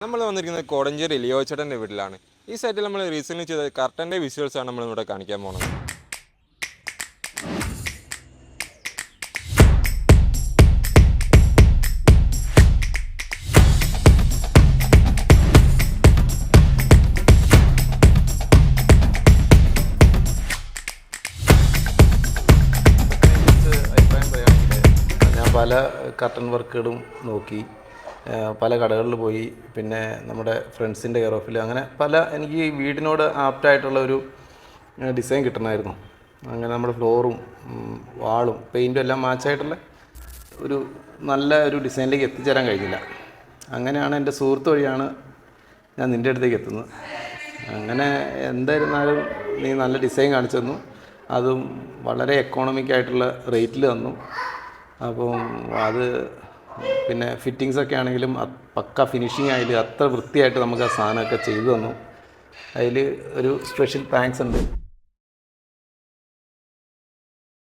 നമ്മൾ വന്നിരിക്കുന്നത് കോടഞ്ചേരി ലിയോ ചേട്ടൻ്റെ വീട്ടിലാണ്. ഈ സൈറ്റിൽ നമ്മൾ റീസെൻ്റ് ചെയ്ത കർട്ടൻ്റെ വിഷ്വൽസാണ് നമ്മളിവിടെ കാണിക്കാൻ പോകുന്നത്. അഭിപ്രായം പറയുകയാണെങ്കിൽ ഞാൻ പല കർട്ടൻ വർക്കുകളും നോക്കി, പല കടകളിൽ പോയി, പിന്നെ നമ്മുടെ ഫ്രണ്ട്സിൻ്റെ കെയർ ഓഫിൽ, അങ്ങനെ എനിക്ക് ഈ വീടിനോട് ആപ്റ്റായിട്ടുള്ള ഒരു ഡിസൈൻ കിട്ടണമായിരുന്നു. അങ്ങനെ നമ്മുടെ ഫ്ലോറും വാളും പെയിൻറ്റും എല്ലാം മാച്ചായിട്ടുള്ള ഒരു നല്ല ഒരു ഡിസൈനിലേക്ക് എത്തിച്ചേരാൻ കഴിഞ്ഞില്ല. അങ്ങനെയാണ് എൻ്റെ സുഹൃത്ത് വഴിയാണ് ഞാൻ നിൻ്റെ അടുത്തേക്ക് എത്തുന്നത്. അങ്ങനെ എന്തായിരുന്നാലും നീ നല്ല ഡിസൈൻ കാണിച്ചു തന്നു, അതും വളരെ എക്കോണമിക്കായിട്ടുള്ള റേറ്റിൽ തന്നു. അപ്പം അത് പിന്നെ ഫിറ്റിങ്സൊക്കെ ആണെങ്കിലും പക്ക ഫിനിഷിംഗ് ആയാലും അത്ര വൃത്തിയായിട്ട് നമുക്ക് ആ സാധനമൊക്കെ ചെയ്തു തന്നു. അതിൽ ഒരു സ്പെഷ്യൽ താങ്ക്സ് ഉണ്ട്.